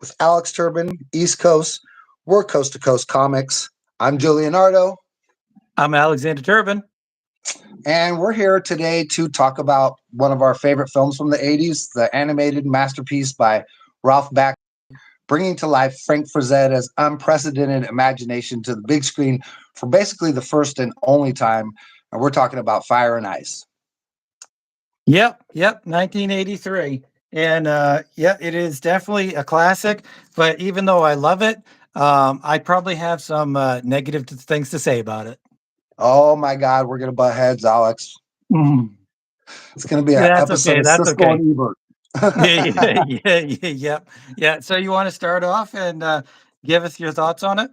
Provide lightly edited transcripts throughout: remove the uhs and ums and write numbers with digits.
with Alex Turbin, East Coast. We're Coast to Coast Comics. I'm Joe Leonardo, I'm Alexander Turbin. and we're here today to talk about one of our favorite films from the 80s, the animated masterpiece by Ralph Bakashi, bringing to life Frank Frazetta's unprecedented imagination to the big screen for basically the first and only time. And we're talking about Fire and Ice. Yep, 1983. And yeah, it is definitely a classic. But even though I love it, I probably have some negative things to say about it. Oh my God, we're going to butt heads, Alex. Mhm. It's going to be an That's episode okay. of That's Cisco okay. and Ebert. Yeah. So you want to start off and give us your thoughts on it?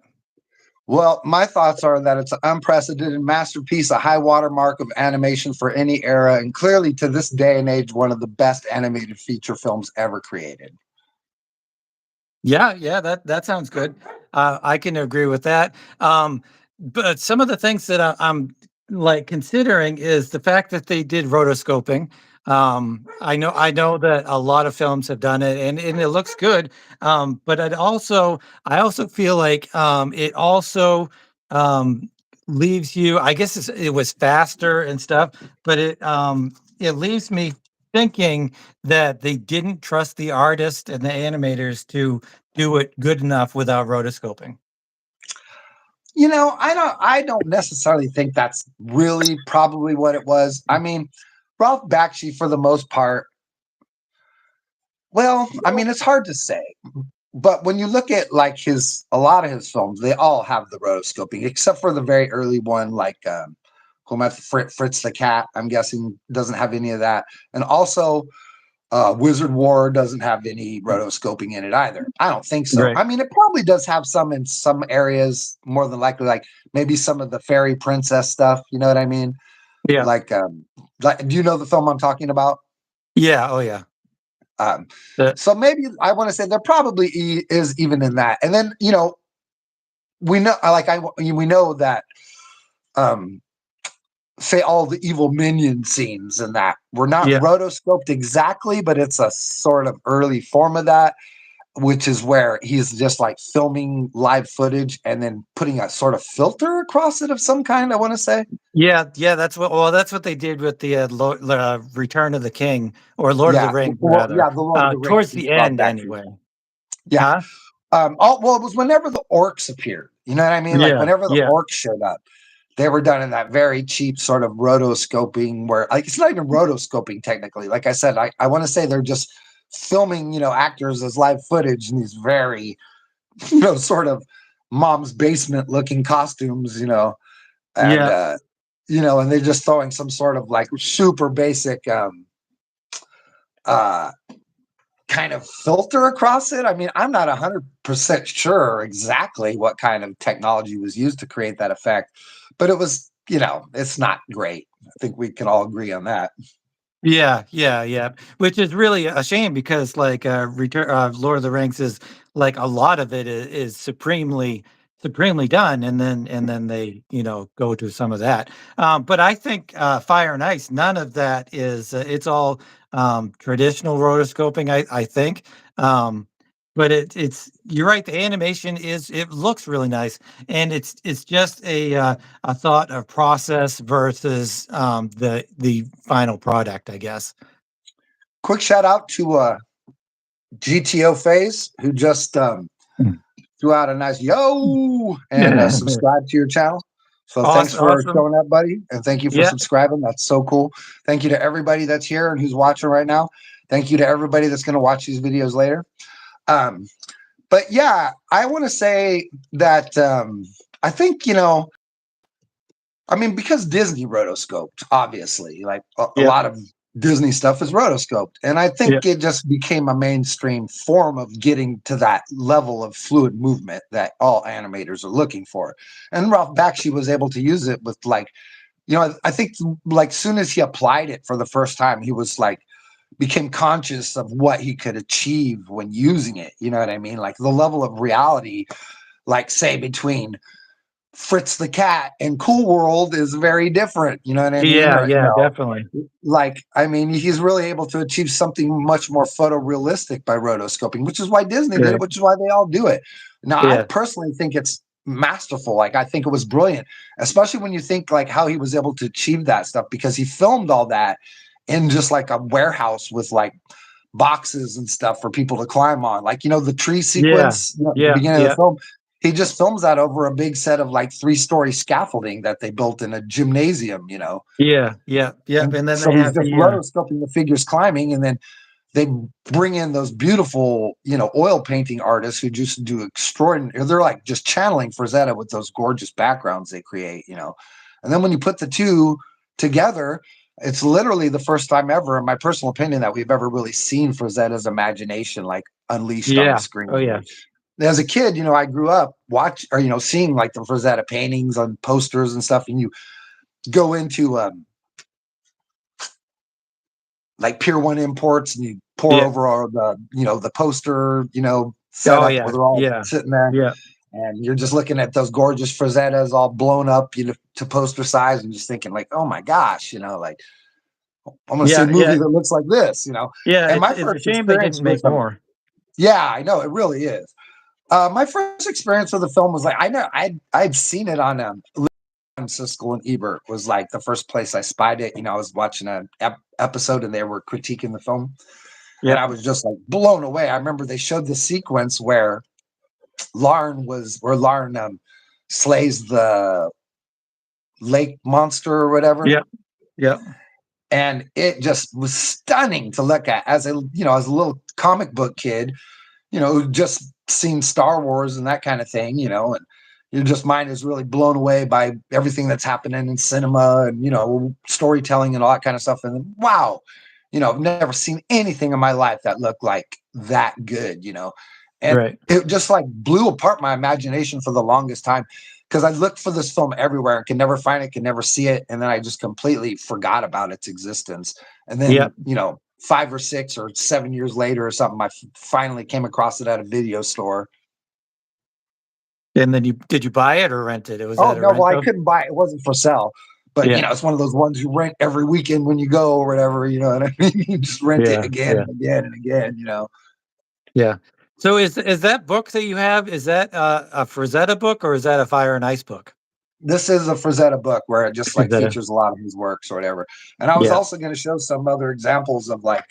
Well, my thoughts are that it's an unprecedented masterpiece, a high watermark of animation for any era, and clearly to this day and age, one of the best animated feature films ever created. Yeah, that sounds good. I can agree with that. But some of the things that I'm like considering is the fact that they did rotoscoping. I know that a lot of films have done it, and it looks good. But I also feel like it also um, leaves you. I guess it was faster and stuff, but it leaves me thinking that they didn't trust the artist and the animators to do it good enough without rotoscoping. I don't necessarily think that's really probably what it was. I mean, Ralph Bakshi, for the most part, well, I mean, it's hard to say. But when you look at like a lot of his films, they all have the rotoscoping, except for the very early one, like Fritz the Cat. I'm guessing doesn't have any of that, and also Wizard War doesn't have any rotoscoping in it either. I don't think so. Right. I mean, it probably does have some in some areas, more than likely, like maybe some of the fairy princess stuff. You know what I mean? Yeah. Like, do you know the film I'm talking about? Yeah. Oh, yeah. Um, The, so maybe I want to say there probably is even in that, and then we know, we know that um, say all the evil minion scenes and that were not yeah. rotoscoped exactly, but it's a sort of early form of that, which is where he's just like filming live footage and then putting a sort of filter across it of some kind. I want to say, Yeah. That's what they did with the Return of the King or Lord of the yeah, Rings, well, rather. yeah, the Lord of the Rings Towards is the Rob end, Bakshi. anyway. Yeah. Huh? Well, it was whenever the orcs appeared. You know what I mean? Like Yeah. whenever the Yeah. orcs showed up, they were done in that very cheap sort of rotoscoping where like it's not even rotoscoping technically. Like I said, I want to say they're just filming, actors as live footage in these very, sort of mom's basement looking costumes, and Yeah. and they're just throwing some sort of like super basic uh kind of filter across it. I mean, I'm not 100% sure exactly what kind of technology was used to create that effect, but it was, it's not great. I think we can all agree on that. Yeah. Which is really a shame because like Return Lord of the Rings is like a lot of it is supremely done, and then they go to some of that. But I think Fire and Ice, none of that is. It's all traditional rotoscoping. I think. Um, but it's you're right. The animation it looks really nice, and it's just a thought of process versus the final product, I guess. Quick shout out to GTO Phase, who just Mm. threw out a nice yo and subscribe to your channel. So thanks Awesome, for awesome. showing up, buddy. And thank you for Yeah, subscribing. That's so cool. Thank you to everybody that's here and who's watching right now. Thank you to everybody that's going to watch these videos later. Um, but yeah, I want to say that I think, I mean, because Disney rotoscoped, obviously, like a yeah, lot of Disney stuff is rotoscoped. And I yeah, think it just became a mainstream form of getting to that level of fluid movement that all animators are looking for. And Ralph Bakshi was able to use it with like, I think like soon as he applied it for the first time, he was like, became conscious of what he could achieve when using it. You know what I mean? Like the level of reality, like say between Fritz the cat and Cool World is very different. You know what I mean? Yeah, Or yeah, definitely. like I mean, he's really able to achieve something much more photorealistic by rotoscoping, which is why Disney did it, Right. which is why they all do it. Now, I Yeah. personally think it's masterful. Like I think it was brilliant, especially when you think like how he was able to achieve that stuff because he filmed all that in just like a warehouse with like boxes and stuff for people to climb on. Like, the tree Yeah. sequence, at the Yeah. beginning of the Yeah. film, he just films that over a big set of like 3-story scaffolding that they built in a gymnasium. Yeah. Yeah. Yeah. And And then so they he's have just rotoscoping the figures climbing, and then they bring in those beautiful, oil painting artists who just do extraordinary. They're like just channeling Frazetta with those gorgeous backgrounds they create. And then when you put the two together, it's literally the first time ever, in my personal opinion, that we've ever really seen Frazetta's imagination like unleashed on the yeah. screen. Oh yeah. As a kid, I grew up seeing like the Frazetta paintings on posters and stuff, and you go into like Pier 1 Imports, and you pour Yeah. over all the poster, Oh setup where yeah. they're all Yeah. sitting there, Yeah. and you're just looking at those gorgeous Frazettas all blown up, to poster size, and just thinking like, oh my gosh, like I'm gonna see a Yeah. movie Yeah. that looks like this. Yeah. And my It's a first shame they experience didn't with make them, more. yeah, I know it really is. My first experience with the film was like I know I'd seen it on Siskel and Ebert was like the first place I spied it. I was watching an episode and they were critiquing the film, and I Yep. was just like blown away. I remember they showed the sequence where Larn slays the lake monster or whatever, Yep. Yep. and it just was stunning to look at as a little comic book kid, who just seen Star Wars and that kind of thing, and your just mind is really blown away by everything that's happening in cinema and storytelling and all that kind of stuff. And wow, I've never seen anything in my life that looked like that good. And Right. it just like blew apart my imagination for the longest time because I looked for this film everywhere and could never find it, could never see it, and then I just completely forgot about its existence. And then Yep. 5 or 6 or 7 years later or something, I finally came across it at a video store. And then did you buy it or rent it? It was Oh at a no, well I rental. couldn't buy it. It wasn't for sale. But Yeah. it's one of those ones you rent every weekend when you go or whatever, what I mean? You just rent it Yeah. again Yeah. and again and again. Yeah. So is that book that you have, is that a Frazetta book or is that a Fire and Ice book? This is a Frazetta book where it just like Frazetta. features a lot of his works or whatever. And I was Yeah. also going to show some other examples of like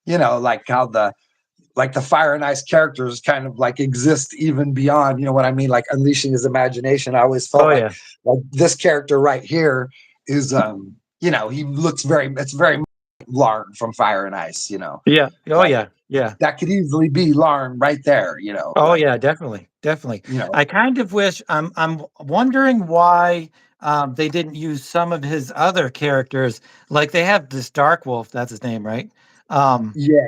like how the Fire and Ice characters kind of like exist even beyond, what I mean, like unleashing his imagination. I always felt Oh like yeah. this character right here is he looks it's very Larn from Fire and Ice. Yeah. Oh Like yeah. Yeah. that could easily be Larn right there. Oh Like, yeah, definitely. Definitely. you know, I kind of wish I'm wondering why they didn't use some of his other characters. Like they have this Dark Wolf, that's his name, right? Um yeah.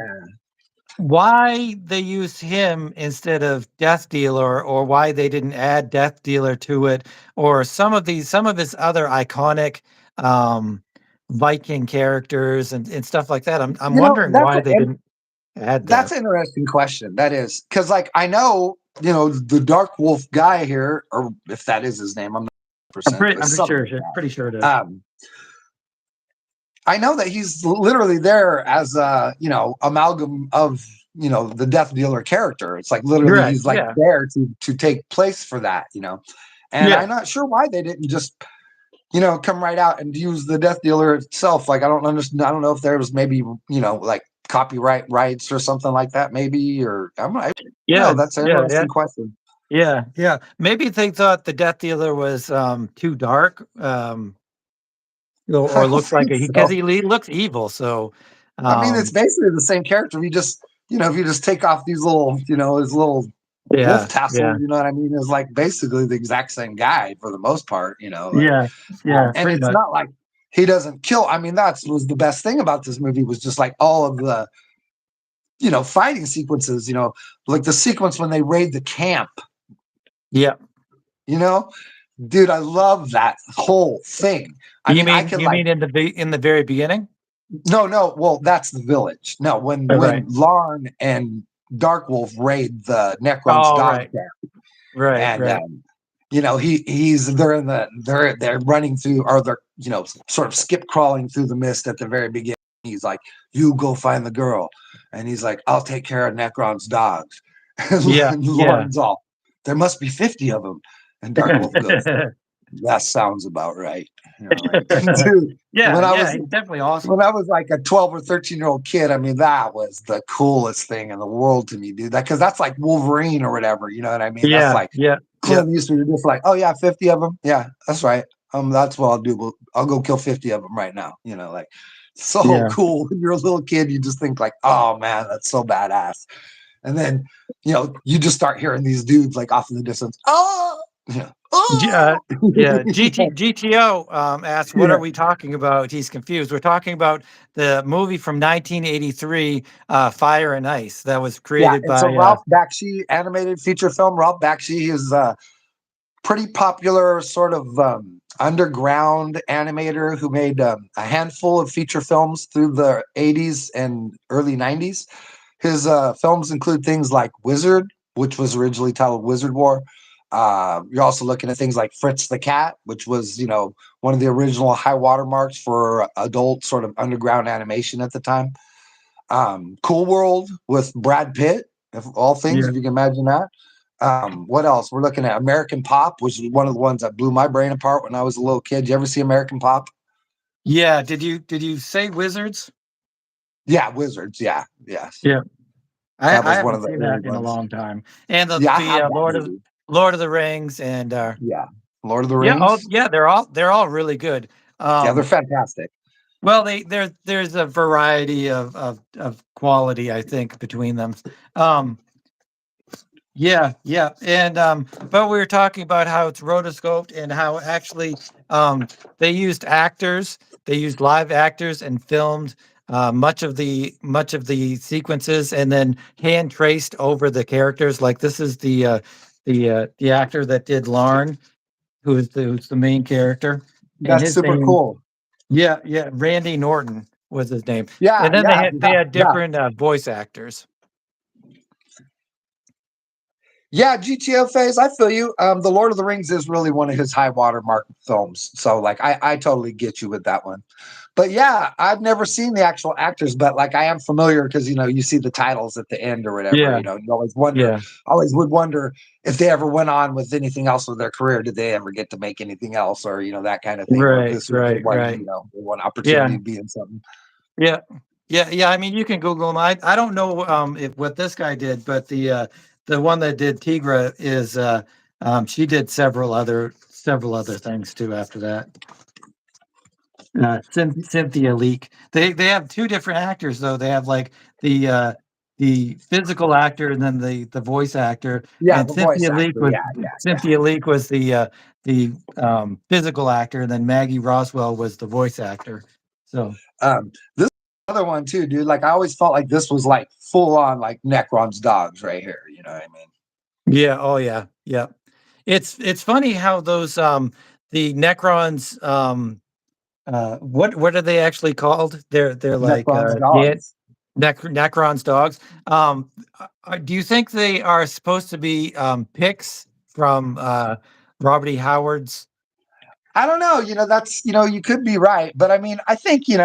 why they used him instead of Death Dealer, or why they didn't add Death Dealer to it, or some of his other iconic um Viking characters and stuff like that. I'm wondering That's why they didn't add That's that. an interesting question. That is because, like, I know the Dark Wolf guy here, or if that is his name, I'm not percent, but I'm something like pretty sure it is. that. I know that he's literally there as a amalgam of the Death Dealer character. It's like literally Right. he's like Yeah. there to take place for that. And Yeah. I'm not sure why they didn't just come right out and use the Death Dealer itself. Like I don't understand. I don't know if there was maybe like copyright rights or something like that, maybe, or I don't know. Yeah. That's an Yeah. Yeah. interesting question. Yeah. Yeah. Maybe they thought the Death Dealer was too dark, I or don't looked like think it because so. he looks evil. So I mean, it's um basically the same character. If you just take off these little, his little wolf yeah. Yeah. tassels, you know what I mean? Is like basically the exact same guy for the most part. Like, Yeah. Yeah. and Pretty it's much. not like he doesn't kill. I mean, that was the best thing about this movie was just like all of the, fighting sequences, like the sequence when they raid the camp, Yeah. you know, dude, I love that whole thing. I mean, I can You like, mean in the very beginning? no, well, that's the village. No, when Oh, when right. Larn and Darkwolf raid the Necrons Oh, dog right. camp, Right. and Right. they're running through, or they're sort of skip crawling through the mist at the very beginning. He's like, "You go find the girl," and he's like, "I'll take care of Necron's dogs." Yeah, And yeah. Lauren's all, "There must be 50 of them," and Dark Wolf goes, "That sounds about right." Like, dude, Yeah, when I yeah, was he's definitely when awesome. I was like a 12 or 13-year-old kid, I mean, that was the coolest thing in the world to me, dude. That because that's like Wolverine or whatever, you know what I mean? That's Yeah, like yeah, yeah, Clint Eastwood, just like, "Oh yeah, 50 of them. Yeah, that's right. That's what I'll do. I'll go kill 50 of them right now." Like so yeah. cool. When you're a little kid, you just think like, "Oh man, that's so badass." And then, you just start hearing these dudes like off in the distance. Oh, yeah. G Oh, yeah, GTO, asked, "What are yeah. we talking about?" He's confused. We're talking about the movie from 1983, Fire and Ice, that was Yeah, created it's a by, Ralph Bakshi animated feature film. Ralph Bakshi is a pretty popular sort of underground animator who made a handful of feature films through the 80s and early 90s. His films include things like Wizard, which was originally titled Wizard War. You're also looking at things like Fritz the Cat, which was, one of the original high watermarks for adult sort of underground animation at the time. Cool World with Brad Pitt, of all things, yeah. if you can imagine that. What else? We're looking at American Pop, which is one of the ones that blew my brain apart when I was a little kid. Did you ever see American Pop? Yeah, did you say Wizards? Yeah, Wizards. Yeah, yes, Yeah. I that I was one of haven't the seen early that in a ones. long time. And Yeah, I have that movie. Lord of the Rings and, Yeah, Lord of the yeah, oh, Rings. yeah, they're all really good. Yeah, they're Um, fantastic. well, there's a variety of quality, I think, between them. Um, yeah, yeah, and, but we were talking about how it's rotoscoped and how actually, they used actors, they used live actors and filmed, much of the sequences and then hand traced over the characters. Like, this is the actor that did Larn, who's the main character, and That's his super name, cool. yeah, yeah, Randy Norton was his name, Yeah, and then they yeah, had they yeah, had yeah. different, voice actors. Yeah, GTO phase, I feel you. The Lord of the Rings is really one of his high watermark films. So like I totally get you with that one. But yeah, I've never seen the actual actors, but like I am familiar because you see the titles at the end or whatever. Yeah, You yeah, always would wonder if they ever went on with anything else with their career. Did they ever get to make anything else, or that kind of thing, or if right, this was the right, one, right. the one opportunity Yeah, to be in something. yeah, yeah, yeah. I mean, you can Google him. I don't know, if what this guy did, but the one that did Tigra is, she did several other things too after that. Cynthia Leak. They have two different actors though. They have like the physical actor and then the voice actor. Yeah, And the voice actor. Yeah, yeah, yeah. Cynthia Leak was the physical actor, and then Maggie Roswell was the voice actor. So This other one too, dude. Like I always felt like this was like full on like Necron's dogs right here. You know what I mean? yeah, oh yeah, yeah. It's funny how those the Necrons, what are they actually called? They're like, Necron's Dan dogs. Necron's dogs. Do you think they are supposed to be, picks from, Robert E. Howard's? I don't know. That's you could be right, but I mean, I think you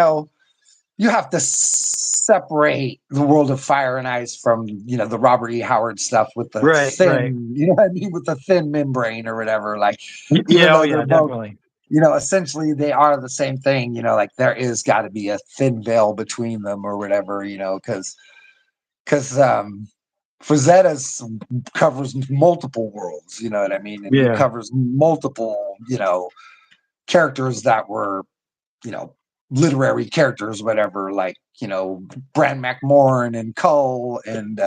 have to separate the world of Fire and Ice from the Robert E. Howard stuff with the Right, right. thin, you know what I mean, with the thin membrane or whatever. Like, even Yeah, oh though they're yeah, both, definitely. essentially they are the same thing. Like there is got to be a thin veil between them or whatever. Because Frazetta's covers multiple worlds. You know what I mean, and he Yeah. covers multiple characters that were you know literary characters, whatever. Like Bran McMorn and Cull and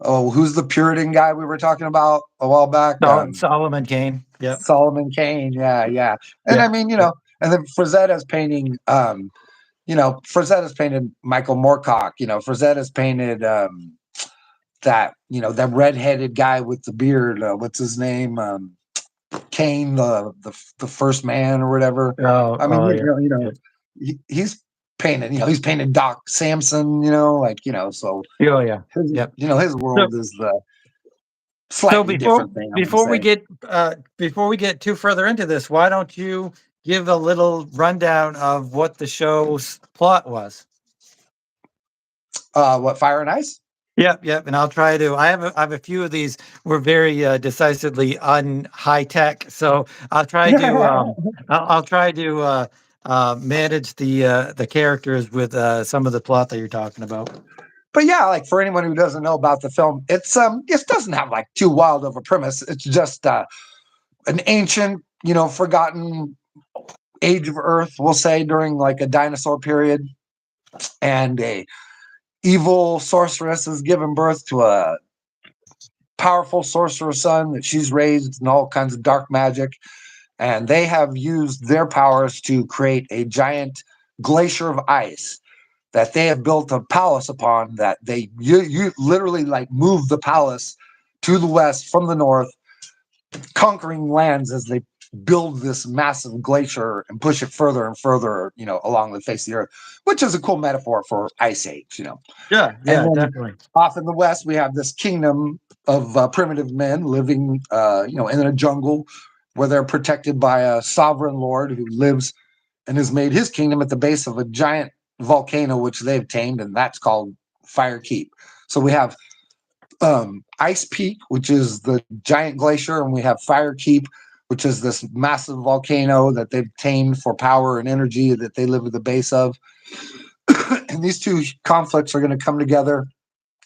oh, who's the Puritan guy we were talking about a while back? Solomon Kane. Yep. Solomon Kane. Yeah, yeah. And Yeah. I mean, Yeah. and then Frazetta's painting. Frazetta's painted Michael Moorcock. Frazetta's painted that redheaded guy with the beard. What's his name? Kane, the first man or whatever. Oh, I mean, oh yeah. Yeah. he's painted. He's painted Doc Samson. So Oh yeah. his Yep. his So world is the So Slightly different thing, I want to say. before we get too further into this, why don't you give a little rundown of what the show's plot was? What, Fire and Ice? Yep, yep. And I'll try to. I have a few of these. We're very decisively un high tech, so I'll try to. I'll try to manage the characters with some of the plot that you're talking about. But yeah, like for anyone who doesn't know about the film, it doesn't have like too wild of a premise. It's just an ancient, forgotten age of Earth, we'll say, during like a dinosaur period, and a evil sorceress has given birth to a powerful sorcerer's son that she's raised in all kinds of dark magic, and they have used their powers to create a giant glacier of ice that they have built a palace upon. That you literally like move the palace to the west from the north, conquering lands as they build this massive glacier and push it further and further, along the face of the earth, which is a cool metaphor for ice age. Yeah, And yeah, then definitely. off in the west, we have this kingdom of primitive men living, in a jungle where they're protected by a sovereign lord who lives and has made his kingdom at the base of a giant volcano, which they've tamed, and that's called Fire Keep. So we have Ice Peak, which is the giant glacier, and we have Fire Keep, which is this massive volcano that they've tamed for power and energy that they live at the base of. And these two conflicts are going to come together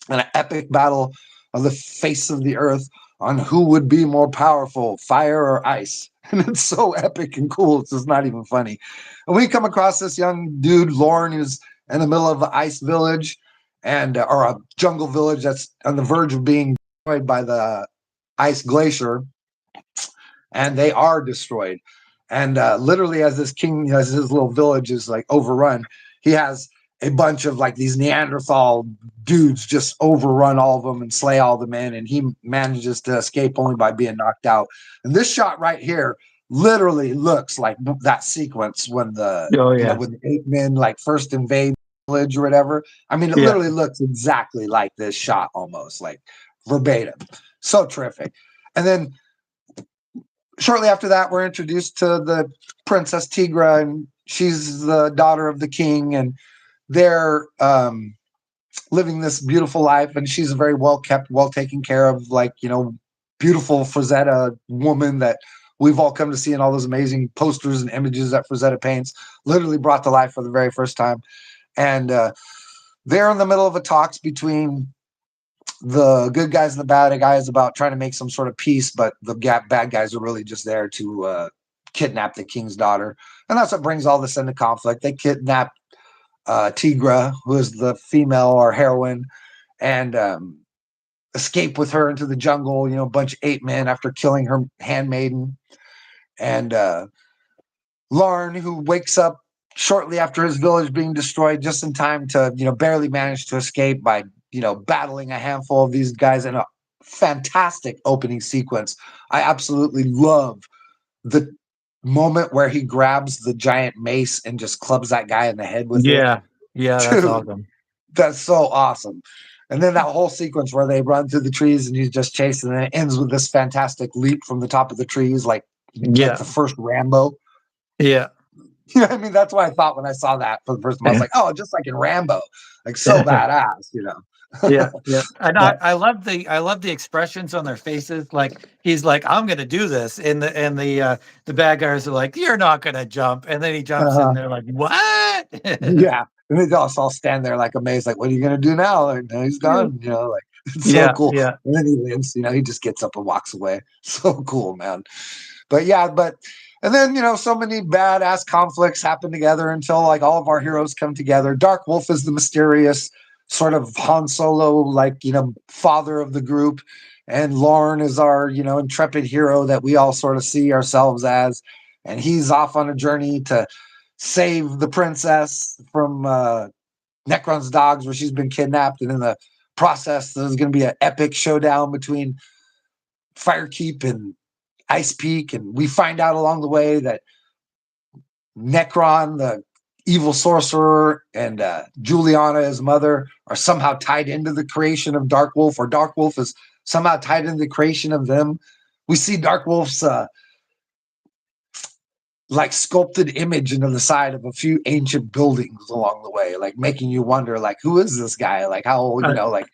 in an epic battle of the face of the earth on who would be more powerful, fire or ice. And it's so epic and cool. It's just not even funny. And we come across this young dude, Lauren, who's in the middle of an ice village or a jungle village that's on the verge of being destroyed by the ice glacier. And they are destroyed. And literally, as his little village is like overrun, he has a bunch of like these Neanderthal dudes just overrun all of them and slay all the men, and he manages to escape only by being knocked out. And this shot right here literally looks like that sequence when Oh yeah, when the 8 men like first invade the village or whatever. I mean, it yeah, literally looks exactly like this shot, almost like verbatim. So terrific. And then shortly after that, we're introduced to the Princess Tigra, and she's the daughter of the king, and they're living this beautiful life. And she's a very well kept, well taken care of, like, beautiful Frazetta woman that we've all come to see in all those amazing posters and images that Frazetta paints, literally brought to life for the very first time. And they're in the middle of a talks between the good guys and the bad guys about trying to make some sort of peace, but the bad guys are really just there to kidnap the king's daughter. And that's what brings all this into conflict. They kidnap Tigra, who is the female or heroine, and escape with her into the jungle, a bunch of 8 men after killing her handmaiden. And Lauren, who wakes up shortly after his village being destroyed, just in time to, barely manage to escape by, battling a handful of these guys in a fantastic opening sequence. I absolutely love the moment where he grabs the giant mace and just clubs that guy in the head with it. yeah, yeah. That's Dude, awesome. that's so awesome. And then that whole sequence where they run through the trees and he's just chasing, and it ends with this fantastic leap from the top of the trees, like Yeah, the first Rambo. yeah. You know what I mean? That's what I thought when I saw that for the first time. I was like, oh, just like in Rambo, like so badass. Yeah, yeah, and But I love the expressions on their faces. Like he's like, "I'm gonna do this," and the bad guys are like, "You're not gonna jump," and then he jumps, uh, and they're like, "What?" yeah, and they just all stand there like amazed, like, what are you gonna do now? Like, no, he's done. Like it's so Yeah, cool. yeah, And then he lives. He just gets up and walks away. So cool, man. But yeah, and then so many badass conflicts happen together until like all of our heroes come together. Dark Wolf is the mysterious sort of Han Solo, like father of the group, and Lauren is our intrepid hero that we all sort of see ourselves as, and he's off on a journey to save the princess from Necron's dogs, where she's been kidnapped, and in the process, there's going to be an epic showdown between Firekeep and Ice Peak, and we find out along the way that Necron, the evil sorcerer, and Juliana, his mother, are somehow tied into the creation of Dark Wolf, or Dark Wolf is somehow tied into the creation of them. We see Dark Wolf's like sculpted image into the side of a few ancient buildings along the way, like making you wonder, like, who is this guy? Like, how, Uh, like,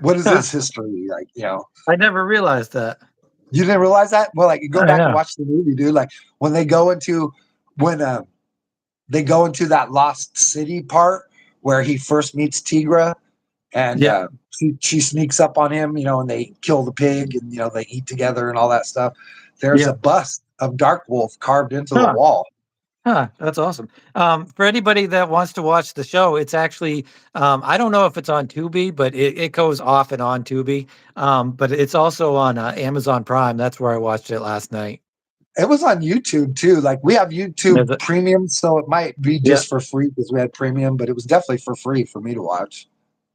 what is huh, his history? Like, I never realized that. you didn't realize that? Well, like, go I back and know. watch the movie, dude. Like, when they go into, when they go into that lost city part where he first meets Tigra, and Yeah. she sneaks up on him, and they kill the pig, and they eat together and all that stuff. There's Yeah. a bust of Dark Wolf carved into the Huh. wall. Huh, that's awesome. For anybody that wants to watch the show, it's actually I don't know if it's on Tubi, but it goes off and on Tubi. But it's also on Amazon Prime. That's where I watched it last night. It was on YouTube too. Like, we have Is YouTube it? Premium, so it might be Yeah, just for free because we had Premium, but it was definitely for free for me to watch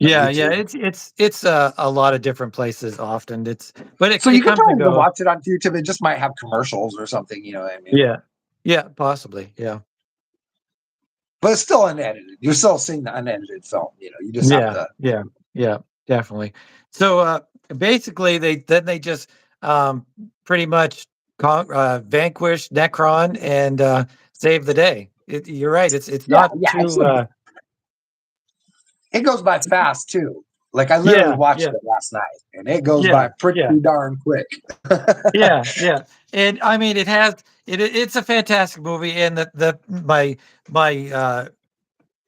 on yeah. YouTube. It's a lot of different places often. But So it you could comes probably and even goes. watch it on YouTube. It just might have commercials or something. You know what I mean? Yeah, yeah, possibly. Yeah, But it's still unedited. You're still seeing the unedited film. You just have yeah, to. yeah, yeah, definitely. So basically, they just um, pretty much vanquish Necron and save the day. You're right. It's Yeah, not yeah. too. It goes by fast too. Like, I literally Yeah, watched yeah, it last night, and it goes yeah, by pretty yeah, darn quick. yeah, yeah. And I mean, it's a fantastic movie, and my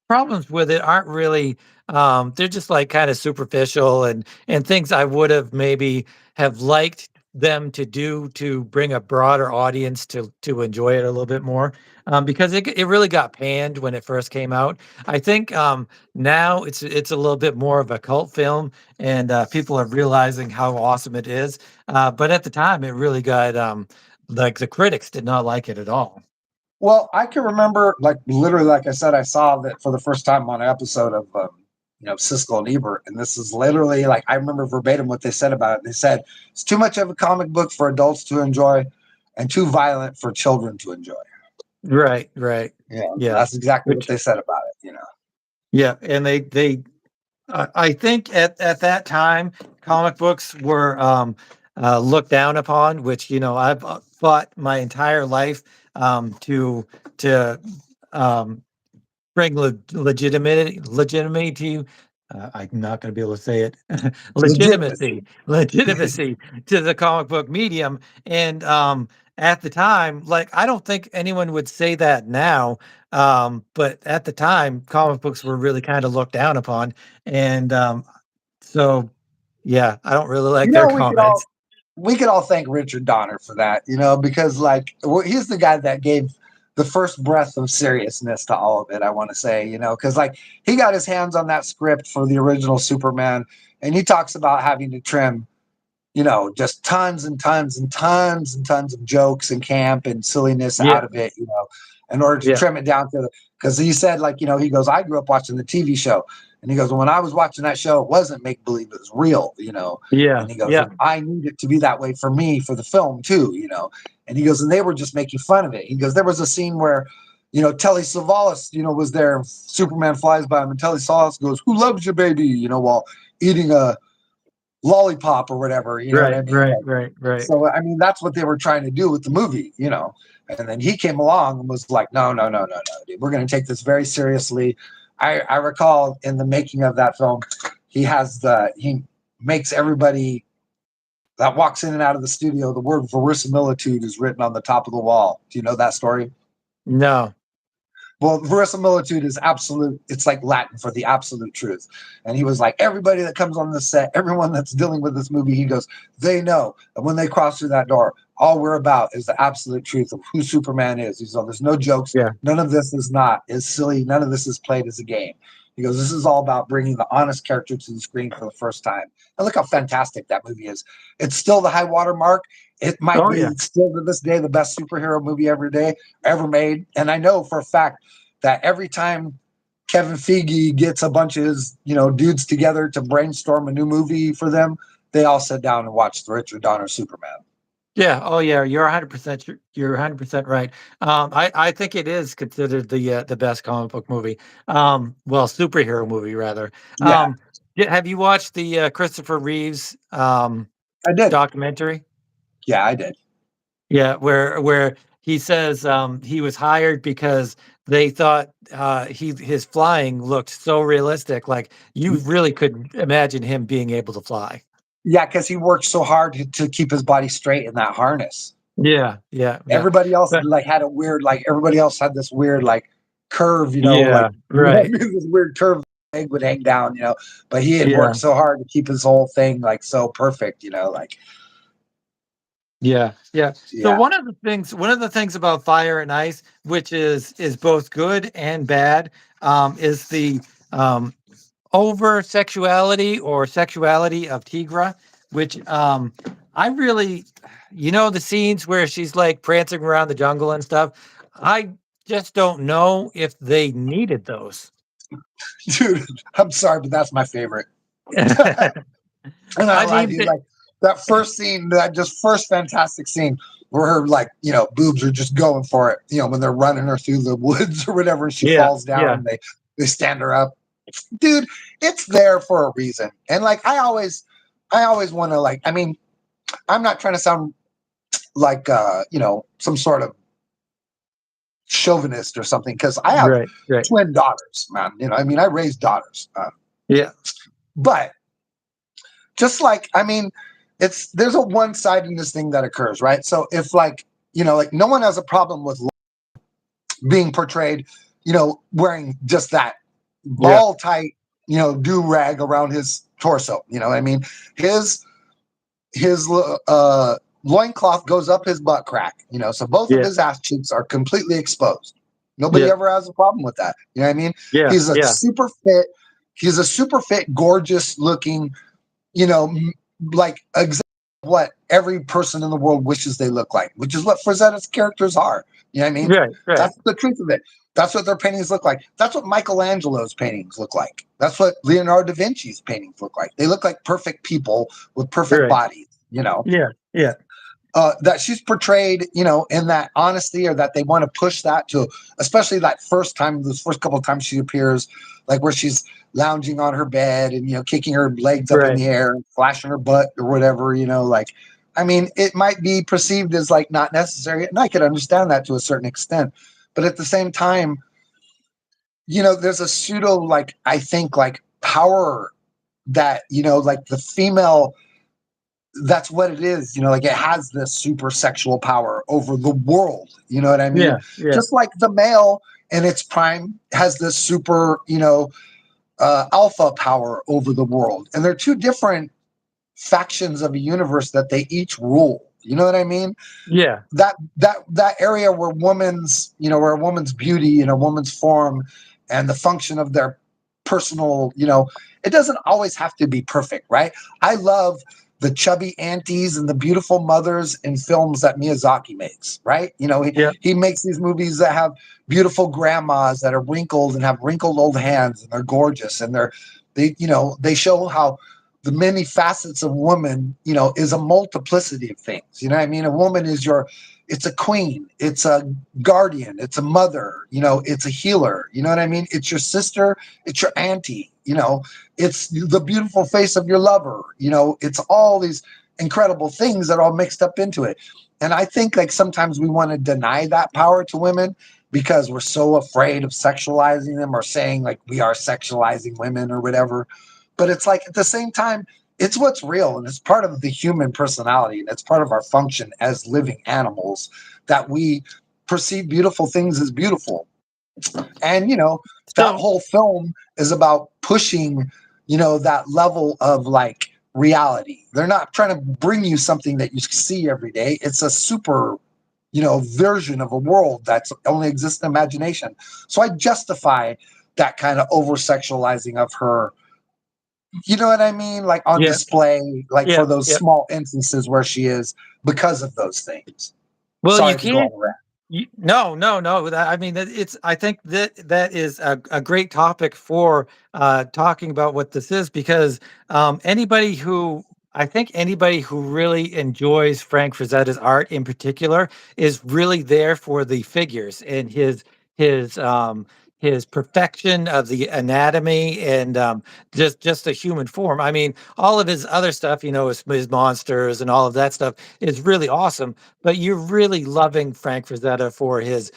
problems with it aren't really they're just like kind of superficial and things I would have maybe have liked them to do to bring a broader audience to enjoy it a little bit more because it really got panned when it first came out. I think now it's a little bit more of a cult film and people are realizing how awesome it is, but at the time it really got like the critics did not like it at all. Well, I can remember, like, literally, like I said, I saw that for the first time on an episode of, Siskel and Ebert, and this is literally, like, I remember verbatim what they said about it. They said it's too much of a comic book for adults to enjoy, and too violent for children to enjoy. Right, right. Yeah, Yeah. that's exactly what Which they said about it. yeah, and they I think at that time comic books were looked down upon, which I've fought my entire life to um bring legitimacy. I'm not going to be able to say it. Legitimacy. Legitimacy to the comic book medium, and at the time, like I don't think anyone would say that now, but at the time, comic books were really kind of looked down upon, and so yeah, I don't really like You their know, we could all comments. we could all thank Richard Donner for that, because, like, he's the guy that gave the first breath of seriousness to all of it. I want to say, because, like, he got his hands on that script for the original Superman, and he talks about having to trim, just tons and tons and tons and tons of jokes and camp and silliness Yeah, out of it, in order to yeah, trim it down to the. Because he said, like, he goes, I grew up watching the TV show, and he goes, when I was watching that show, it wasn't make believe, it was real. yeah, And he goes, yeah, and I need it to be that way for me for the film too. And he goes, and they were just making fun of it. He goes, there was a scene where, Telly Savalas, was there. And Superman flies by him, and Telly Savalas goes, "Who loves you, baby?" While eating a lollipop or whatever. You know what right, I mean? right, Like, right, right. so I mean, that's what they were trying to do with the movie. And then he came along and was like, no, no, no, no, no, dude, we're going to take this very seriously. I recall in the making of that film, he makes everybody that walks in and out of the studio, the word verisimilitude is written on the top of the wall. Do you know that story? No, Well, verisimilitude is absolute. It's like Latin for the absolute truth. And he was like, everybody that comes on the set, everyone that's dealing with this movie, he goes, they know that when they cross through that door, all we're about is the absolute truth of who Superman is. He said, there's no jokes. yeah. None of this is silly. None of this is played as a game. He goes, this is all about bringing the honest character to the screen for the first time. And look how fantastic that movie is. It's still the high water mark. It might Oh be yeah. still to this day the best superhero movie ever made. And I know for a fact that every time Kevin Feige gets a bunch of his, dudes together to brainstorm a new movie for them, they all sit down and watch the Richard Donner Superman. Yeah. Oh, yeah. You're 100% right. I think it is considered the best comic book movie. Well, superhero movie rather. Yeah. Have you watched the Christopher Reeves? I did. documentary? Yeah, I did. Yeah, where he says, he was hired because they thought, his flying looked so realistic, like, you really could imagine him being able to fly. Yeah, because he worked so hard to keep his body straight in that harness. Yeah, yeah, yeah. Everybody else But like had a weird, like everybody else had this weird like curve, like yeah, right. this weird curve leg would hang down, but he had Yeah, worked so hard to keep his whole thing like so perfect, like yeah, yeah. So yeah. one of the things about Fire and Ice, which is both good and bad, is the, um over sexuality or sexuality of Tigra, which, I really, the scenes where she's like prancing around the jungle and stuff, I just don't know if they needed those. Dude, I'm sorry, but that's my favorite. And I I lie mean, to you, like that first scene, that just first fantastic scene where her like, boobs are just going for it, when they're running her through the woods or whatever, and she yeah, falls down yeah, and they stand her up. Dude, it's there for a reason. And like I always want to like, I mean, I'm not trying to sound like some sort of chauvinist or something because I have right, right, twin daughters, man. I mean, I raised daughters. yeah, But just like, I mean, there's a one side in this thing that occurs, right? So if like, like no one has a problem with being portrayed, wearing just that yeah, ball tight, do rag around his torso. You know what I mean? His loincloth goes up his butt crack, so both of yeah, his ass cheeks are completely exposed. Nobody yeah, ever has a problem with that. You know what I mean? yeah, He's a yeah, super fit, he's a super fit, gorgeous looking, you know, like exactly what every person in the world wishes they look like, which is what Frazetta's characters are. You know what I mean? right, right, That's the truth of it. That's what their paintings look like. That's what Michelangelo's paintings look like. That's what Leonardo da Vinci's paintings look like. They look like perfect people with perfect right, bodies, yeah, yeah, that she's portrayed, in that honesty, or that they want to push that to, especially that first time, those first couple of times she appears, like where she's lounging on her bed and, kicking her legs up in right, the air and flashing her butt or whatever, like, I mean, it might be perceived as like not necessary. And I could understand that to a certain extent. But at the same time, there's a pseudo, like, I think, like power that, like the female, that's what it is, like it has this super sexual power over the world, you know what I mean? yeah, yeah, Just like the male in its prime has this super, alpha power over the world, and they're two different factions of a universe that they each rule, you know what I mean? yeah, That area where where a woman's beauty and a woman's form and the function of their personal, it doesn't always have to be perfect, right? I love the chubby aunties and the beautiful mothers in films that Miyazaki makes, right? yeah, he makes these movies that have beautiful grandmas that are wrinkled and have wrinkled old hands, and they're gorgeous, and they show how the many facets of woman, is a multiplicity of things. You know what I mean? A woman is it's a queen, it's a guardian, it's a mother, it's a healer. You know what I mean? It's your sister, it's your auntie, it's the beautiful face of your lover, it's all these incredible things that are all mixed up into it. And I think like sometimes we want to deny that power to women because we're so afraid of sexualizing them or saying like we are sexualizing women or whatever. But it's like at the same time, it's what's real, and it's part of the human personality, and it's part of our function as living animals that we perceive beautiful things as beautiful. And that so whole film is about pushing, that level of like reality. They're not trying to bring you something that you see every day. It's a super, version of a world that's only exists in imagination. So I justify that kind of over sexualizing of her, you know what I mean? Like on yeah, display, like yeah, for those yeah. small instances where she is because of those things. Well, you Sorry to go can't. on a rant. No, no, no. I mean, it's. I think that is a great topic for talking about what this is, because anybody who I think anybody who really enjoys Frank Frazetta's art in particular is really there for the figures and his his perfection of the anatomy and just the human form. I mean, all of his other stuff, his monsters and all of that stuff is really awesome. But you're really loving Frank Frazetta for his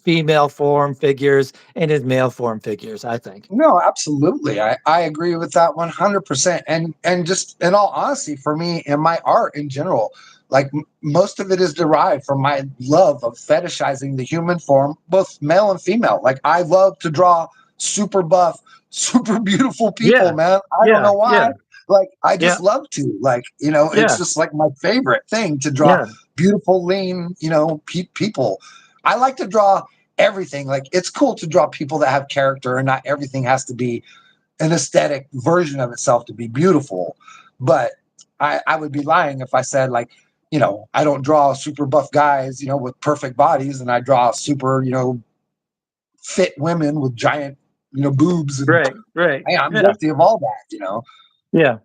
female form figures and his male form figures, I think. No, absolutely. I agree with that 100%. And just in all honesty, for me and my art in general, like most of it is derived from my love of fetishizing the human form, both male and female. Like I love to draw super buff, super beautiful people, Yeah, man. I don't yeah, know why. yeah, Like I yeah, just love to. Like, it's yeah, just like my favorite thing to draw yeah, beautiful, lean, people. I like to draw everything. Like it's cool to draw people that have character, and not everything has to be an aesthetic version of itself to be beautiful. But I would be lying if I said like, I don't draw super buff guys, with perfect bodies, and I draw super, fit women with giant, boobs, and right, right, hey, I'm yeah, guilty of all that. yeah.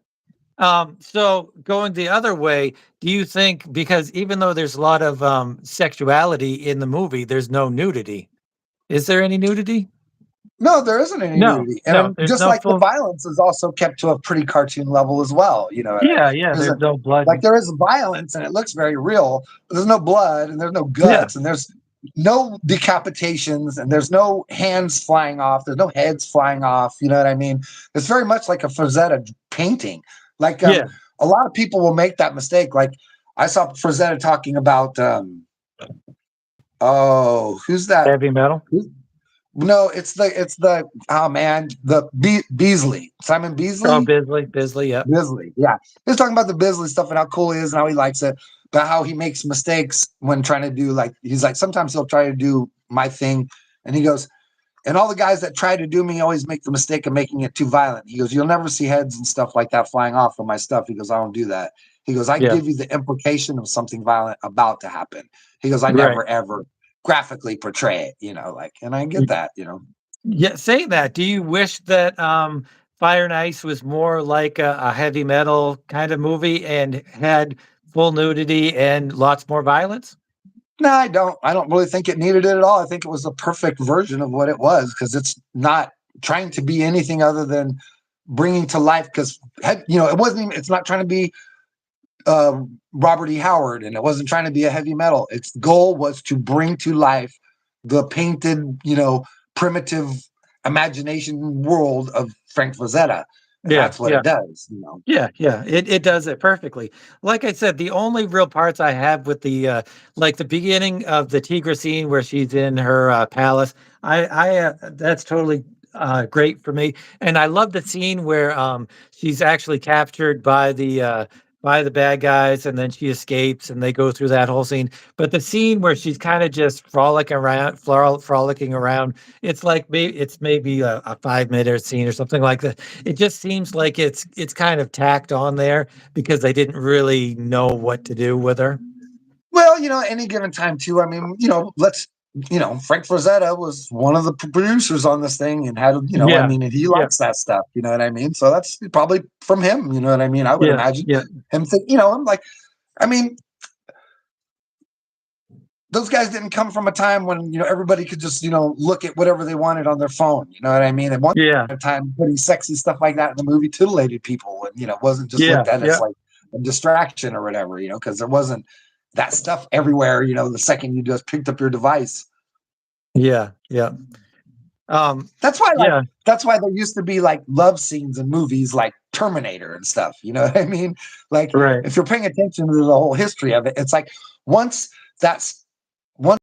So going the other way, do you think, because even though there's a lot of sexuality in the movie, there's no nudity? Is there any nudity? No, there isn't any No, nudity, and no, I'm there's just no like the full. violence is also kept to a pretty cartoon level as well. You know what I Yeah, mean? yeah, There there's isn't no blood. like there is violence and it looks very real, but there's no blood and there's no Yeah, guts and there's no decapitations and there's no hands flying off. There's no heads flying off. You know what I mean? It's very much like a Frazetta painting. Like yeah, a lot of people will make that mistake. Like I saw Frazetta talking about oh, who's that? heavy metal. No, it's the oh man, the Beasley, Simon Oh, Beasley. Bisley, Bisley, yep. Bisley, yeah. He's talking about the Bisley stuff and how cool he is and how he likes it, but how he makes mistakes when trying to do like he's like sometimes he'll try to do my thing, and he goes, and all the guys that try to do me always make the mistake of making it too violent. He goes, you'll never see heads and stuff like that flying off of my stuff. He goes, I don't do that. He goes, I Yeah, give you the implication of something violent about to happen. He goes, I right. never ever graphically portray it, like, and I get that. Yeah, saying that, do you wish that Fire and Ice was more like a heavy metal kind of movie and had full nudity and lots more violence? No, I don't. I don't really think it needed it at all. I think it was a perfect version of what it was because it's not trying to be anything other than bringing to life. Because it wasn't even. It's not trying to be Robert E. Howard, and it wasn't trying to be a heavy metal. Its goal was to bring to life the painted, primitive imagination world of Frank Frazetta, and Yeah, that's what yeah. it does. Yeah, yeah, it does it perfectly. Like I said, the only real parts I have with like the beginning of the Tigra scene where she's in her palace, I that's totally great for me. And I love the scene where she's actually captured by the bad guys and then she escapes and they go through that whole scene. But the scene where she's kind of just frolicking around, it's maybe a 5 minute scene or something like that. It just seems like it's kind of tacked on there because they didn't really know what to do with her. Well, any given time too. I mean, Frank Frazetta was one of the producers on this thing and I Yeah, mean, and he yeah, likes that stuff, you know what I mean? So that's probably from him, you know what I mean? I would yeah, imagine yeah, him I'm like, I mean, those guys didn't come from a time when, everybody could just, look at whatever they wanted on their phone, you know what I mean? And one yeah, time putting sexy stuff like that in the movie titillated people and, wasn't just yeah, looked at as yeah, like a distraction or whatever, because there wasn't that stuff everywhere, the second you just picked up your device. yeah, yeah. That's why, like, Yeah, that's why there used to be like love scenes in movies like Terminator and stuff. You know what I mean? Like, right. if you're paying attention to the whole history of it, it's like once that's one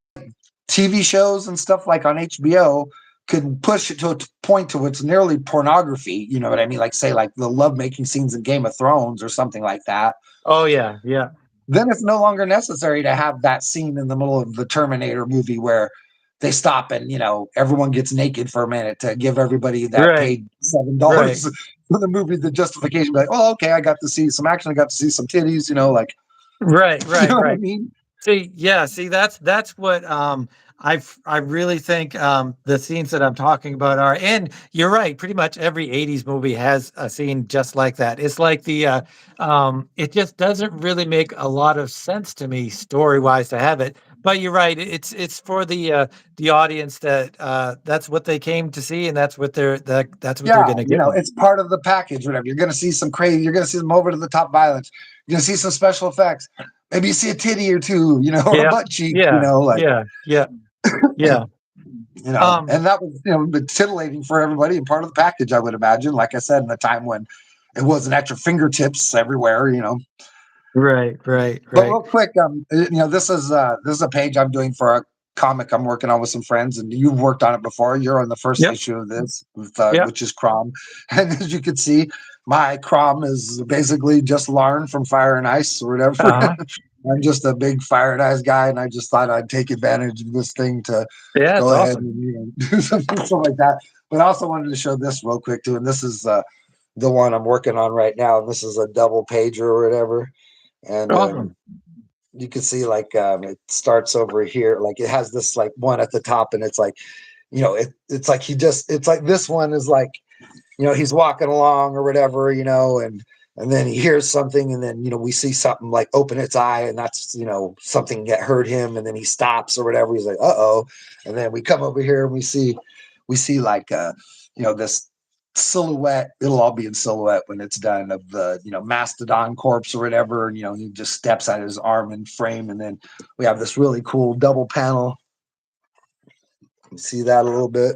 TV shows and stuff like on HBO could push it to a point to it's nearly pornography. You know what I mean? Like, say, like the love making scenes in Game of Thrones or something like that. Oh yeah, yeah, Then it's no longer necessary to have that scene in the middle of the Terminator movie where they stop and everyone gets naked for a minute to give everybody that right, paid $7 right, for the movie the justification, like, oh, okay, I got to see some action, I got to see some titties, like, right, you right, know what I right. mean? See, yeah, see, that's what I really think the scenes that I'm talking about are, and you're right, pretty much every 80s movie has a scene just like that. It's like it just doesn't really make a lot of sense to me story-wise to have it, but you're right. It's for the audience that that's what they came to see, and that's what they're Yeah, going to get. it's part of the package, whatever. You're gonna see some crazy, you're gonna see some over to the top violence, you're gonna see some special effects. Maybe you see a titty or two, or a Yeah, butt cheek, yeah, like yeah, yeah, yeah. and that was titillating for everybody and part of the package, I would imagine. Like I said, in a time when it wasn't at your fingertips everywhere. Right, right, But right. real quick, this is a page I'm doing for a comic I'm working on with some friends, and you've worked on it before. You're on the first Yep, issue of this, yep. which is Crom, and as you can see, my Crom is basically just Larn from Fire and Ice or whatever. Uh-huh. I'm just a big Fire and Ice guy, and I just thought I'd take advantage of this thing to Yeah, it's go ahead awesome. and do something like that. But I also wanted to show this real quick too, and this is the one I'm working on right now, and this is a double pager or whatever, and Awesome. you can see like it starts over here, like it has this like one at the top, and it's like it's like it's like this one is like he's walking along or whatever, and then he hears something, and then we see something like open its eye, and that's something that hurt him, and then he stops or whatever, he's like uh-oh, and then we come over here and we see like this silhouette. It'll all be in silhouette when it's done, of the mastodon corpse or whatever, and he just steps out his arm in frame, and then we have this really cool double panel. You see that a little bit,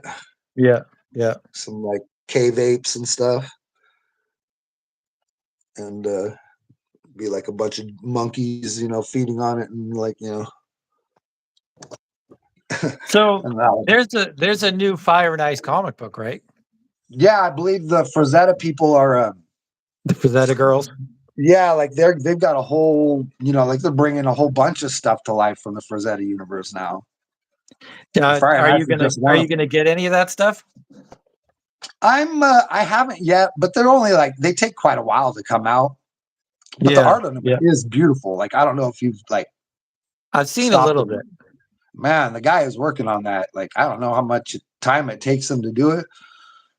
Yeah, yeah. some like cave apes and stuff, and be like a bunch of monkeys feeding on it, and like So and that, there's a new Fire and Ice comic book, right? yeah, I believe the Frazetta people are The Frazetta girls. yeah, like they've got a whole, like they're bringing a whole bunch of stuff to life from the Frazetta universe now. Fire and Are Ice you is gonna just are one you of them. gonna get any of that stuff? I haven't yet, but they're only like, they take quite a while to come out. But the Yeah, art on them yeah. is beautiful. Like I don't know if you've like I've seen a stopped little and bit. man, the guy is working on that. Like I don't know how much time it takes him to do it,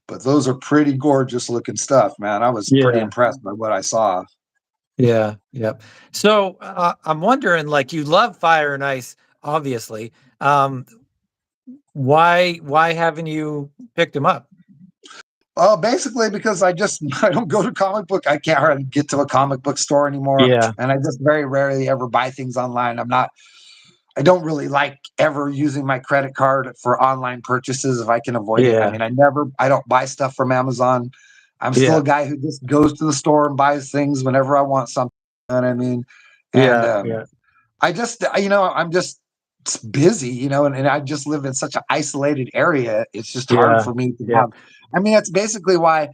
but those are pretty gorgeous looking stuff, man. I was pretty Yeah, impressed by what I saw. yeah, yep. So I'm wondering, like, you love Fire and Ice, obviously. Um, why haven't you picked them up? Basically because I don't go to comic book. I can't hardly get to a comic book store anymore, Yeah, and I just very rarely ever buy things online. I don't really like ever using my credit card for online purchases if I can avoid it. I yeah, mean, I don't buy stuff from Amazon. I'm still yeah, a guy who just goes to the store and buys things whenever I want something. You know what I mean? And yeah, yeah, I'm just busy, and I just live in such an isolated area. It's just hard yeah, for me to yeah, have. I mean, that's basically why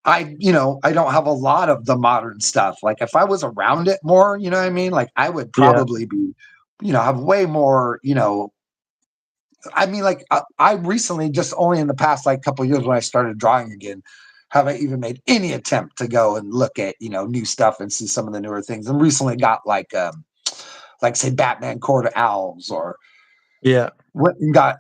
I don't have a lot of the modern stuff. Like if I was around it more, you know what I mean? Like I would yeah, probably be, have way more, I mean, like I recently, just only in the past like couple of years when I started drawing again, have I even made any attempt to go and look at, new stuff and see some of the newer things. And recently got like say Batman Court of Owls, or yeah. went and got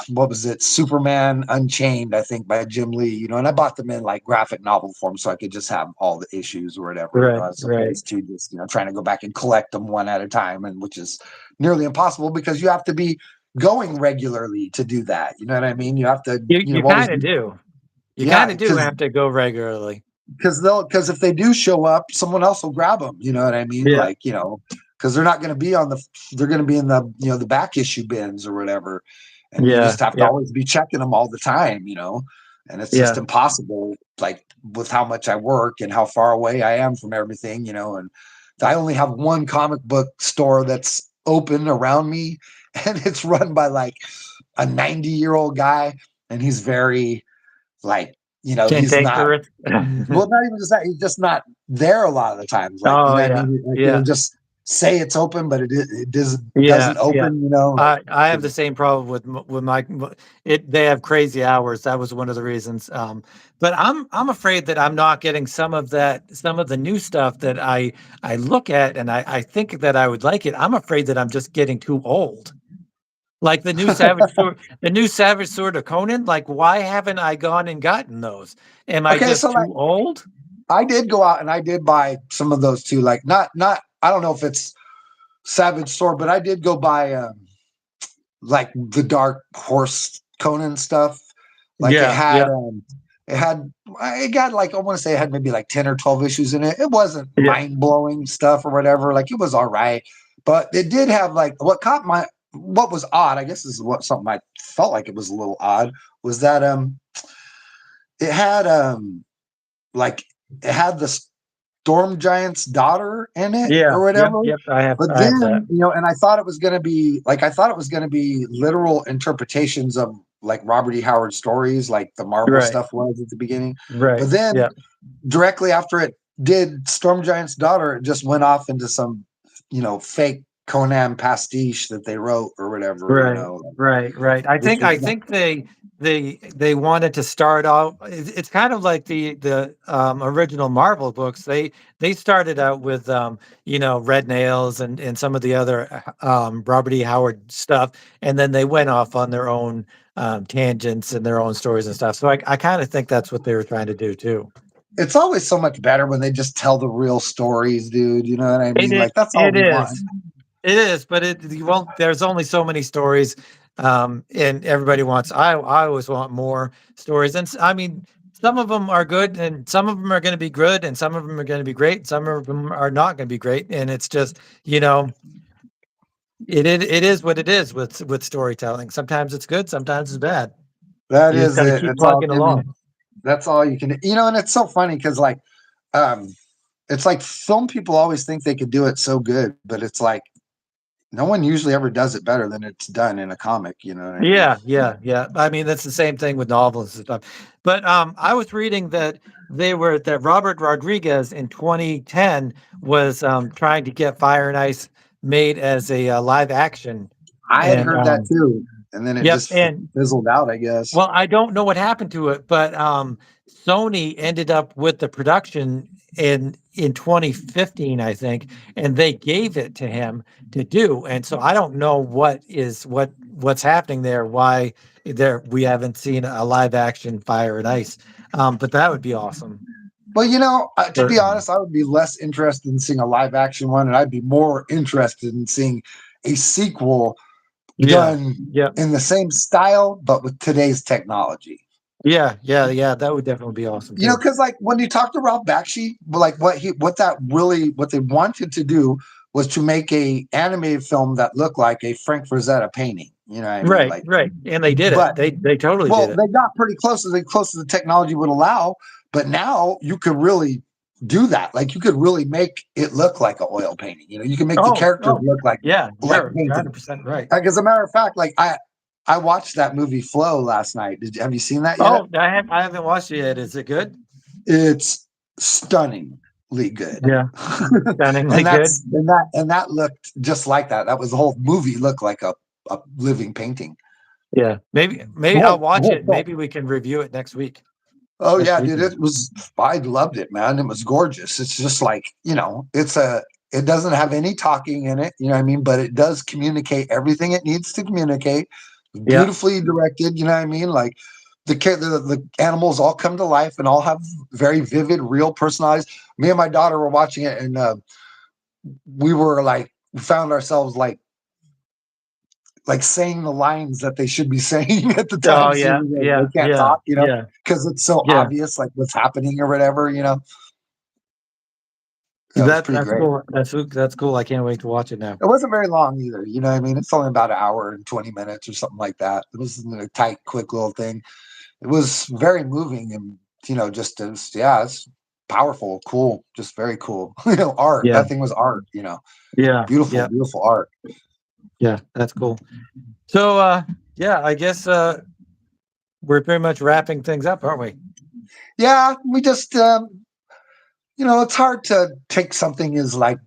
what was it, Superman Unchained, I think, by Jim Lee, and I bought them in like graphic novel form so I could just have all the issues or whatever, Right, as right. opposed to just trying to go back and collect them one at a time, and which is nearly impossible because you have to be going regularly to do that. You know what I mean? You have to You always kind of be, do. You kind yeah, of do because have to go regularly. because if they do show up, someone else will grab them. You know what I mean? Yeah, Like because they're not going to be on the, they're going to be in the the back issue bins or whatever, and you yeah, just have to yeah, always be checking them all the time. And it's just yeah, impossible, like with how much I work and how far away I am from everything. And I only have one comic book store that's open around me, and it's run by like a 90-year-old guy, and he's very like he's not, cantankerous. well, not even just that, he's just not there a lot of the times. Like, Oh what I yeah, mean? Like, yeah, just say it's open, but it yeah, doesn't yeah. open, like, I have the same problem with my it. They have crazy hours. That was one of the reasons. But I'm afraid that I'm not getting some of the new stuff that I look at, and I think that I would like it. I'm afraid that I'm just getting too old. Like the new Savage Sword of Conan. Like, why haven't I gone and gotten those? Am I okay, so just like too old? I did go out and I did buy some of those too. Like, not I don't know if it's Savage Sword, but I did go buy like the Dark Horse Conan stuff. Like Yeah, yeah, it had it got like I want to say it had maybe like 10 or 12 issues in it. It wasn't yeah, mind-blowing stuff or whatever. Like it was all right. But it did have like what was odd, I guess this is what something I felt like it was a little odd, was that it had like it had the Storm Giant's daughter in it yeah, or yep, whatever. yep. But I have that. then, and I thought it was going to be like, I thought it was going to be literal interpretations of like Robert E. Howard stories, like the Marvel Right, stuff was at the beginning. right. But then Yeah, directly after it did Storm Giant's daughter, it just went off into some, fake Conan pastiche that they wrote or whatever, right, right, right. which was I think they wanted to start out. It's kind of like the original Marvel books. They started out with Red Nails and some of the other Robert E. Howard stuff, and then they went off on their own tangents and their own stories and stuff. So I kind of think that's what they were trying to do too. it's always so much better when they just tell the real stories, dude. You know what I mean? Like that's all It we want. is. It is, but you won't. There's only so many stories, and everybody wants. I always want more stories, and I mean, some of them are good, and some of them are going to be good, and some of them are going to be great. Some of them are not going to be great, and it's just it is what it is with storytelling. Sometimes it's good, sometimes it's bad. That You just is got to it. keep plugging along. That's all you can, and it's so funny because um, it's like film people always think they could do it so good, but it's like no one usually ever does it better than it's done in a comic. You know what I mean? Yeah, yeah, yeah. I mean, that's the same thing with novels and stuff. But I was reading that Robert Rodriguez in 2010 was trying to get Fire and Ice made as a live action, I had and heard that too, and then it yep, just and fizzled out, I guess. well, I don't know what happened to it, but Sony ended up with the production in 2015, I think, and they gave it to him to do. And so I don't know what's happening there, why we haven't seen a live action Fire and Ice. But that would be awesome. Well, to be Certainly. honest, I would be less interested in seeing a live action one, and I'd be more interested in seeing a sequel Yeah. done Yeah. in the same style, but with today's technology. Yeah. Yeah. Yeah. That would definitely be awesome too. Because like when you talk to Ralph Bakshi, like what they wanted to do was to make a animated film that looked like a Frank Frazetta painting. You know what I mean? Right. Like, Right. And they did it. but They totally did well, it. they got pretty close as the technology would allow. But now you could really do that. Like you could really make it look like an oil painting. You can make the Oh, characters oh, look yeah, like you're painted. 100% right. Like as a matter of fact, like I watched that movie Flow last night. Have you seen that yet? Oh, I haven't watched it yet. Is it good? It's stunningly good. Yeah, stunningly and good. that looked just like that. That was the whole movie looked like a living painting. Yeah, The maybe I'll whole, the watch whole it. film. Maybe we can review it next week. Oh Next yeah, dude. weekend. It was I loved it, man. It was gorgeous. It's just like, it doesn't have any talking in it, you know what I mean? But it does communicate everything it needs to communicate. Yeah. Beautifully directed, you know what I mean? Like the animals all come to life and all have very vivid, real personalities. Me and my daughter were watching it, and we found ourselves like saying the lines that they should be saying at the Oh time, yeah, seeing yeah, they can't yeah, talk, yeah, because it's so yeah. obvious, like what's happening or whatever. That was pretty That's great. cool. That's cool. I can't wait to watch it now. It wasn't very long either. You know what I mean? It's only about an hour and 20 minutes or something like that. It was a tight, quick little thing. It was very moving and, it's powerful, cool, just very cool. Art. Yeah, That thing was art, yeah, beautiful, yeah, beautiful art. yeah. That's cool. So, yeah, I guess we're pretty much wrapping things up, aren't we? Yeah, we just, it's hard to take something as like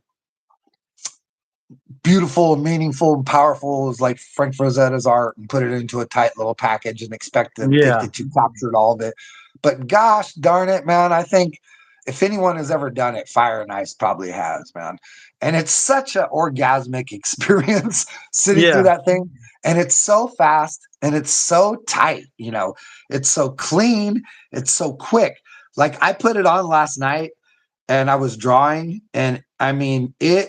beautiful and meaningful and powerful as like Frank Frazetta's art and put it into a tight little package and expect to think Yeah, that you captured all of it. But gosh darn it, man, I think if anyone has ever done it, Fire and Ice probably has, man. And it's such an orgasmic experience sitting through yeah. that thing. And it's so fast and it's so tight, it's so clean, it's so quick. Like I put it on last night and I was drawing, and I mean, it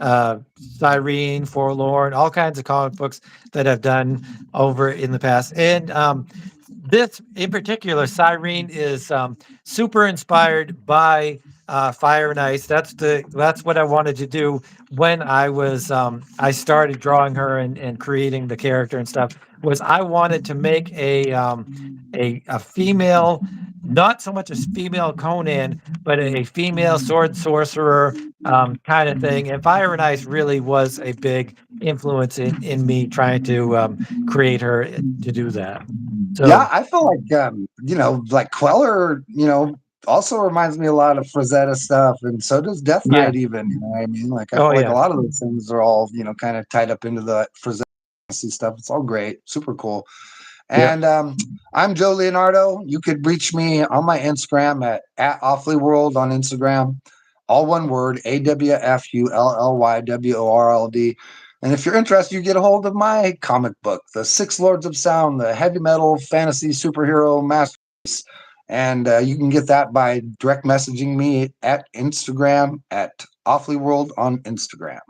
Cyrene, Forlorn, all kinds of comic books that I've done over in the past. And this in particular, Cyrene is super inspired by Fire and Ice. That's what I wanted to do when I started drawing her and creating the character and stuff. Was I wanted to make a female, not so much a female Conan, but a female sword sorcerer kind of thing. And Fire and Ice really was a big influence in me trying to create her to do that. Yeah, So I feel like like Queller, also reminds me a lot of Frazetta stuff, and so does Death yeah, Knight even. You know what I mean? Like I oh feel like a yeah, lot of those things are all, kind of tied up into the Frazetta stuff. It's all great, super cool. yep, And I'm Joe Leonardo. You could reach me on my Instagram at Awfully World on Instagram. All one word, AWFULLYWORLD. And if you're interested, you get a hold of my comic book, The Six Lords of Sound, the heavy metal fantasy superhero masterpiece. And you can get that by direct messaging me at Instagram at Awfully World on Instagram.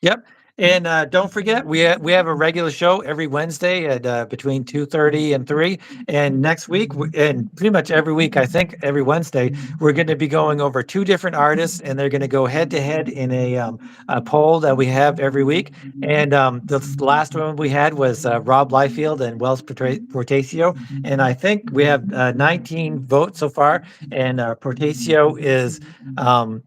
yep. And don't forget, we have a regular show every Wednesday at between 2:30 and 3. And next week, and pretty much every week, I think every Wednesday, we're going to be going over two different artists, and they're going to go head to head in a poll that we have every week. And the last one we had was Rob Liefeld and Wells Portacio, and I think we have 19 votes so far, and Portacio is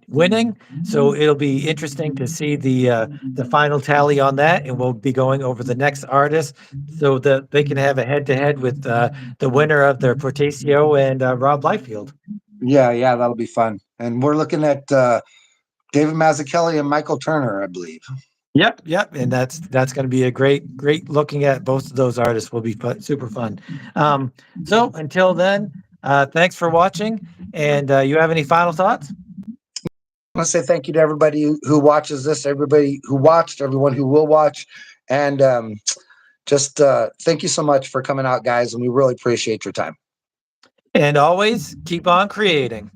winning. So it'll be interesting to see the final tally on that, and we'll be going over the next artist so that they can have a head to head with the winner of their Portacio and Rob Liefeld. Yeah, that'll be fun. And we're looking at David Mazzucchelli and Michael Turner, I believe. Yep, yep, and that's going to be a great looking at both of those artists will be super fun. So until then, thanks for watching, and you have any final thoughts? I want to say thank you to everybody who watches this, everybody who watched, everyone who will watch, and just thank you so much for coming out, guys, and we really appreciate your time. And always keep on creating.